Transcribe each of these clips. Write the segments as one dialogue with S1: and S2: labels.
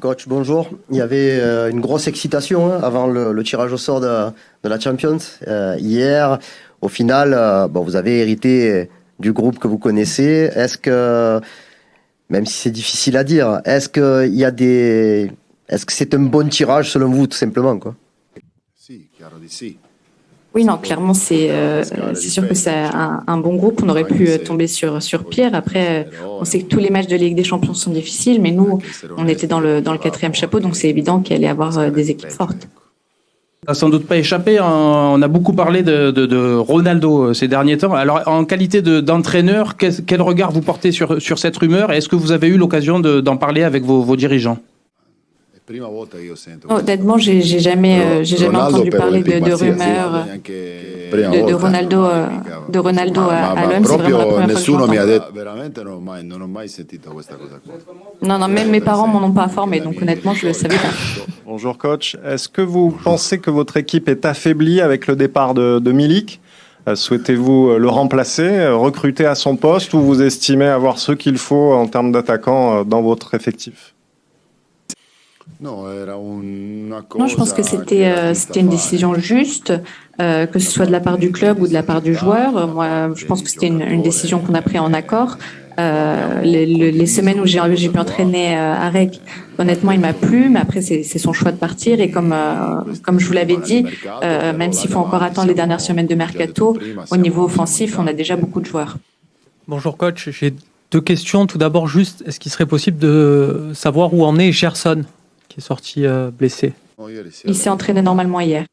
S1: Coach, bonjour. Il y avait une grosse excitation avant le tirage au sort de la Champions hier. Au final, vous avez hérité du groupe que vous connaissez. Est-ce que, même si c'est difficile à dire, est-ce que c'est un bon tirage selon vous, tout simplement, quoi?
S2: Oui, non, clairement, c'est sûr que c'est un bon groupe. On aurait pu tomber sur pire. Après, on sait que tous les matchs de Ligue des Champions sont difficiles, mais nous, on était dans le quatrième chapeau, donc c'est évident qu'il allait y avoir des équipes fortes.
S3: Ça n'a sans doute pas échappé. On a beaucoup parlé de Ronaldo ces derniers temps. Alors, en qualité d'entraîneur, quel regard vous portez sur cette rumeur? Et est-ce que vous avez eu l'occasion d'en parler avec vos dirigeants?
S2: Honnêtement, j'ai jamais entendu parler de rumeurs de Ronaldo à l'OM. C'est vraiment la première fois que j'entends. Non, même mes parents m'en ont pas informé, donc honnêtement, je le savais pas.
S4: Bonjour coach, est-ce que vous pensez que votre équipe est affaiblie avec le départ de Milik? Souhaitez-vous le remplacer, recruter à son poste, ou vous estimez avoir ce qu'il faut en termes d'attaquants dans votre effectif?
S2: Non, je pense que c'était une décision juste, que ce soit de la part du club ou de la part du joueur. Moi, je pense que c'était une décision qu'on a prise en accord. Les semaines où j'ai pu entraîner Arek, honnêtement, il m'a plu, mais après, c'est son choix de partir. Et comme je vous l'avais dit, même s'il faut encore attendre les dernières semaines de mercato, au niveau offensif, on a déjà beaucoup de joueurs.
S5: Bonjour coach, j'ai deux questions. Tout d'abord, juste, est-ce qu'il serait possible de savoir où en est Gerson, qui est sorti blessé?
S2: Il s'est entraîné normalement hier.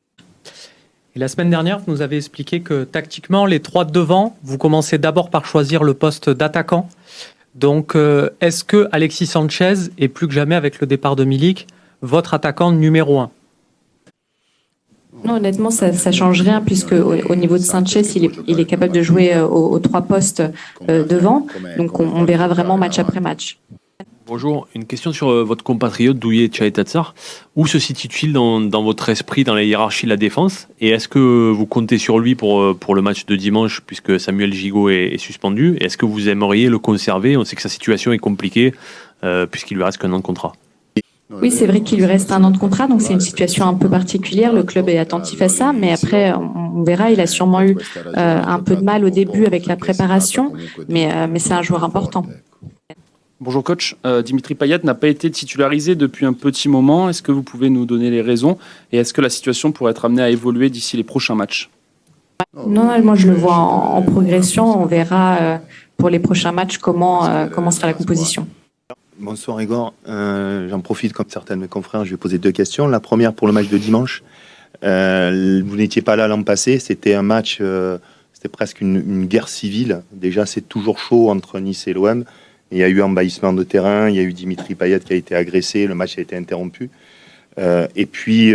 S5: Et la semaine dernière, vous nous avez expliqué que tactiquement, les trois de devant, vous commencez d'abord par choisir le poste d'attaquant. Donc, est-ce que Alexis Sanchez est plus que jamais, avec le départ de Milik, votre attaquant numéro 1?
S2: Non, honnêtement, ça change rien, puisque au niveau de Sanchez, il est capable de jouer aux trois postes devant. Donc, on verra vraiment match après match.
S6: Bonjour, une question sur votre compatriote Douillet Tchaïtatsar. Où se situe-t-il dans votre esprit, dans la hiérarchie de la défense? Et est-ce que vous comptez sur lui pour le match de dimanche, puisque Samuel Gigot est suspendu? Et est-ce que vous aimeriez le conserver? On sait que sa situation est compliquée, puisqu'il lui reste qu'un an de contrat.
S2: Oui, c'est vrai qu'il lui reste un an de contrat, donc c'est une situation un peu particulière. Le club est attentif à ça, mais après, on verra. Il a sûrement eu un peu de mal au début avec la préparation, mais c'est un joueur important.
S3: Bonjour coach, Dimitri Payet n'a pas été titularisé depuis un petit moment. Est-ce que vous pouvez nous donner les raisons? Et est-ce que la situation pourrait être amenée à évoluer d'ici les prochains matchs?
S2: Non, moi je le vois en progression. On verra pour les prochains matchs comment sera la composition.
S7: Bonsoir Igor, j'en profite comme certains de mes confrères, je vais poser deux questions. La première pour le match de dimanche. Vous n'étiez pas là l'an passé, c'était un match, c'était presque une guerre civile. Déjà c'est toujours chaud entre Nice et l'OM. Il y a eu envahissement de terrain, il y a eu Dimitri Payet qui a été agressé, le match a été interrompu. Et puis,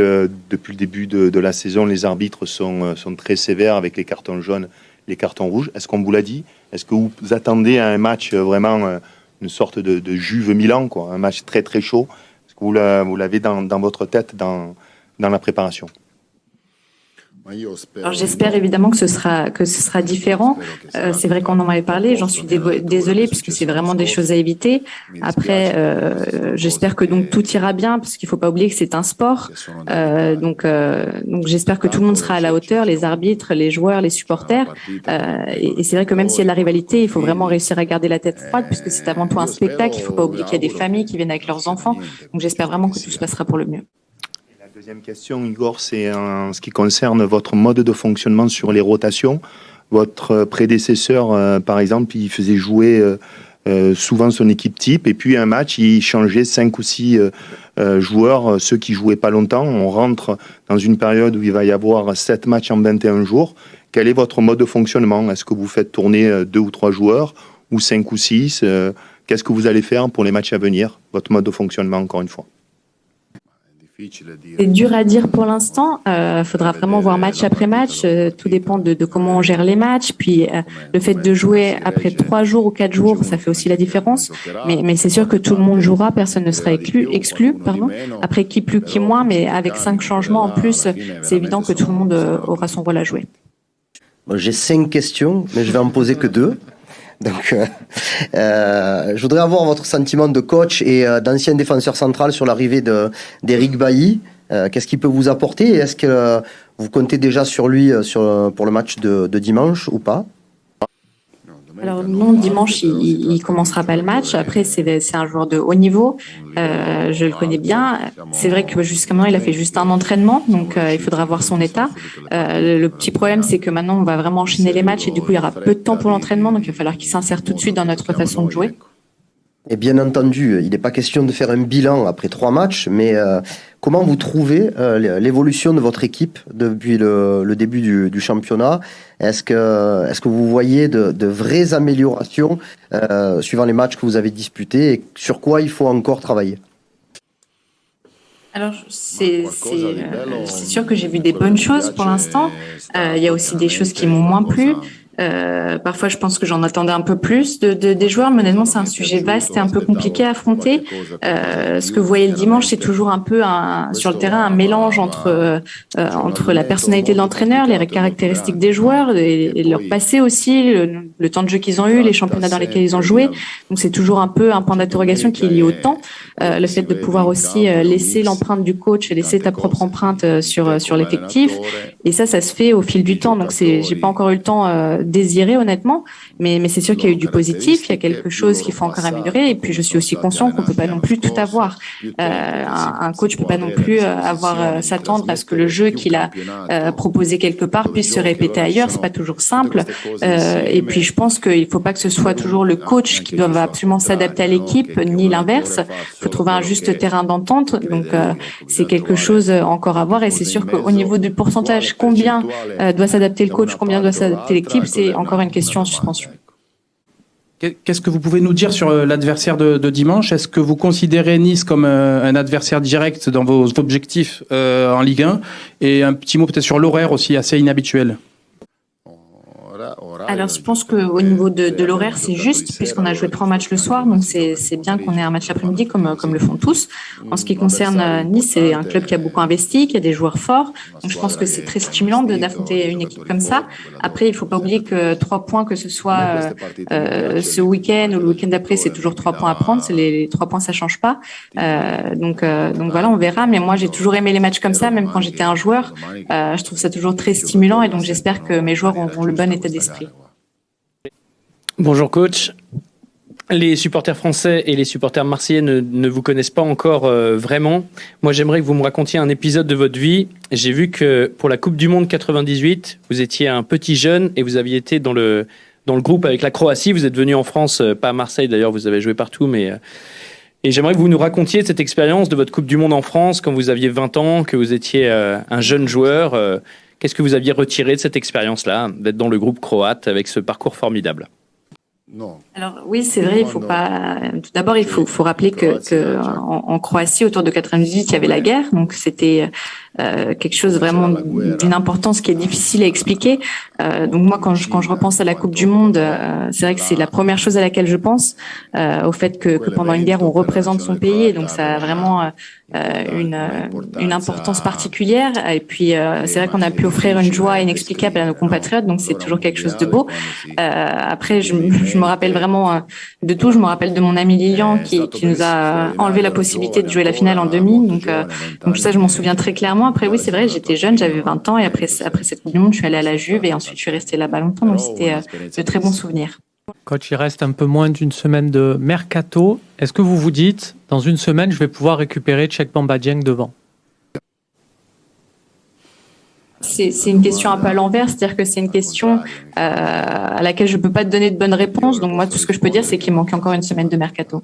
S7: depuis le début de la saison, les arbitres sont très sévères avec les cartons jaunes, les cartons rouges. Est-ce qu'on vous l'a dit? Est-ce que vous attendez à un match vraiment une sorte de Juve Milan, quoi, un match très très chaud? Est-ce que vous l'avez dans votre tête dans la préparation?
S2: Alors j'espère évidemment que ce sera différent. C'est vrai qu'on en avait parlé. J'en suis désolée puisque c'est vraiment des choses à éviter. Après, j'espère que donc tout ira bien parce qu'il faut pas oublier que c'est un sport. Donc j'espère que tout le monde sera à la hauteur, les arbitres, les joueurs, les supporters. Et c'est vrai que même s'il y a de la rivalité, il faut vraiment réussir à garder la tête froide puisque c'est avant tout un spectacle. Il faut pas oublier qu'il y a des familles qui viennent avec leurs enfants. Donc j'espère vraiment que tout se passera pour le mieux.
S7: Deuxième question, Igor, c'est en ce qui concerne votre mode de fonctionnement sur les rotations. Votre prédécesseur, par exemple, il faisait jouer souvent son équipe type, et puis un match, il changeait 5 ou 6 joueurs, ceux qui jouaient pas longtemps. On rentre dans une période où il va y avoir 7 matchs en 21 jours. Quel est votre mode de fonctionnement? Est-ce que vous faites tourner 2 ou 3 joueurs, ou 5 ou 6? Qu'est-ce que vous allez faire pour les matchs à venir? Votre mode de fonctionnement, encore une fois.
S2: C'est dur à dire pour l'instant. Faudra vraiment voir match après match. Tout dépend de comment on gère les matchs. Puis le fait de jouer après 3 jours ou 4 jours, ça fait aussi la différence. Mais c'est sûr que tout le monde jouera, personne ne sera exclu. Après qui plus, qui moins, mais avec 5 changements en plus, c'est évident que tout le monde aura son rôle à jouer.
S1: Bon, j'ai 5 questions, mais je vais en poser que 2. Donc, je voudrais avoir votre sentiment de coach et d'ancien défenseur central sur l'arrivée d'Eric Bailly. Qu'est-ce qu'il peut vous apporter? Est-ce que vous comptez déjà sur lui pour le match de dimanche ou pas?
S2: Alors non, dimanche, il commencera pas le match. Après, c'est un joueur de haut niveau. Je le connais bien. C'est vrai que jusqu'à maintenant, il a fait juste un entraînement, donc il faudra voir son état. Le petit problème, c'est que maintenant, on va vraiment enchaîner les matchs et du coup, il y aura peu de temps pour l'entraînement, donc il va falloir qu'il s'insère tout de suite dans notre façon de jouer.
S1: Et bien entendu, il n'est pas question de faire un bilan après 3 matchs, mais comment vous trouvez l'évolution de votre équipe depuis le début du championnat? Est-ce que vous voyez de vraies améliorations suivant les matchs que vous avez disputés et sur quoi il faut encore travailler?
S2: Alors, c'est sûr que j'ai vu des bonnes choses pour l'instant. Il y a aussi des choses qui m'ont moins plu. Parfois, je pense que j'en attendais un peu plus des joueurs, mais honnêtement, c'est un sujet vaste et un peu compliqué à affronter. Ce que vous voyez le dimanche, c'est toujours un peu sur le terrain un mélange entre la personnalité de l'entraîneur, les caractéristiques des joueurs et leur passé aussi, le temps de jeu qu'ils ont eu, les championnats dans lesquels ils ont joué. Donc, c'est toujours un peu un point d'interrogation qui est lié au temps. Le fait de pouvoir aussi laisser l'empreinte du coach et laisser ta propre empreinte sur l'effectif. Et ça se fait au fil du temps. Donc, j'ai pas encore eu le temps désiré honnêtement, mais c'est sûr qu'il y a eu du positif, il y a quelque chose qu'il faut encore améliorer et puis je suis aussi conscient qu'on peut pas non plus tout avoir. Un coach peut pas non plus s'attendre à ce que le jeu qu'il a proposé quelque part puisse se répéter ailleurs, c'est pas toujours simple. Et puis je pense qu'il faut pas que ce soit toujours le coach qui doit absolument s'adapter à l'équipe ni l'inverse. Il faut trouver un juste terrain d'entente. Donc c'est quelque chose encore à voir et c'est sûr qu'au niveau du pourcentage, combien doit s'adapter le coach, combien doit s'adapter l'équipe, c'est encore une question en suspension.
S3: Qu'est-ce que vous pouvez nous dire sur l'adversaire de dimanche? Est-ce que vous considérez Nice comme un adversaire direct dans vos objectifs en Ligue 1? Et un petit mot peut-être sur l'horaire aussi, assez inhabituel.
S2: Alors, je pense qu'au niveau de l'horaire, c'est juste, puisqu'on a joué 3 matchs le soir, donc c'est bien qu'on ait un match l'après-midi comme le font tous. En ce qui concerne Nice, c'est un club qui a beaucoup investi, qui a des joueurs forts. Donc, je pense que c'est très stimulant d'affronter une équipe comme ça. Après, il faut pas oublier que 3 points, que ce soit ce week-end ou le week-end d'après, c'est toujours 3 points à prendre. Les 3 points, ça change pas. Donc voilà, on verra. Mais moi, j'ai toujours aimé les matchs comme ça, même quand j'étais un joueur. Je trouve ça toujours très stimulant et donc j'espère que mes joueurs auront le bon état d'esprit.
S8: Bonjour coach. Les supporters français et les supporters marseillais ne vous connaissent pas encore vraiment. Moi, j'aimerais que vous me racontiez un épisode de votre vie. J'ai vu que pour la Coupe du Monde 98, vous étiez un petit jeune et vous aviez été dans le groupe avec la Croatie. Vous êtes venu en France, pas à Marseille d'ailleurs, vous avez joué partout, mais... Et j'aimerais que vous nous racontiez cette expérience de votre Coupe du Monde en France quand vous aviez 20 ans, que vous étiez un jeune joueur. Qu'est-ce que vous aviez retiré de cette expérience-là, d'être dans le groupe croate avec ce parcours formidable?
S2: Alors oui, c'est vrai, il faut pas. Tout d'abord, il faut rappeler que en Croatie, autour de 98, il y avait la guerre, donc c'était quelque chose vraiment d'une importance qui est difficile à expliquer. Donc moi, quand je repense à la Coupe du Monde, c'est vrai que c'est la première chose à laquelle je pense, au fait que pendant une guerre, on représente son pays, et donc ça a vraiment une importance particulière. Et puis c'est vrai qu'on a pu offrir une joie inexplicable à nos compatriotes, donc c'est toujours quelque chose de beau. Après, je me rappelle vraiment de tout. Je me rappelle de mon ami Lilian qui nous a enlevé la possibilité de jouer la finale en demi. Donc ça, je m'en souviens très clairement. Après, oui, c'est vrai, j'étais jeune, j'avais 20 ans et après cette Coupe du Monde, je suis allée à la Juve et ensuite je suis restée là-bas longtemps. Donc c'était de très bons souvenirs.
S5: Coach, il reste un peu moins d'une semaine de mercato. Est-ce que vous vous dites, dans une semaine, je vais pouvoir récupérer Cheikh Bamba Dieng devant?
S2: C'est une question un peu à l'envers, c'est-à-dire que c'est une question à laquelle je peux pas te donner de bonne réponse. Donc moi, tout ce que je peux dire, c'est qu'il manque encore une semaine de mercato.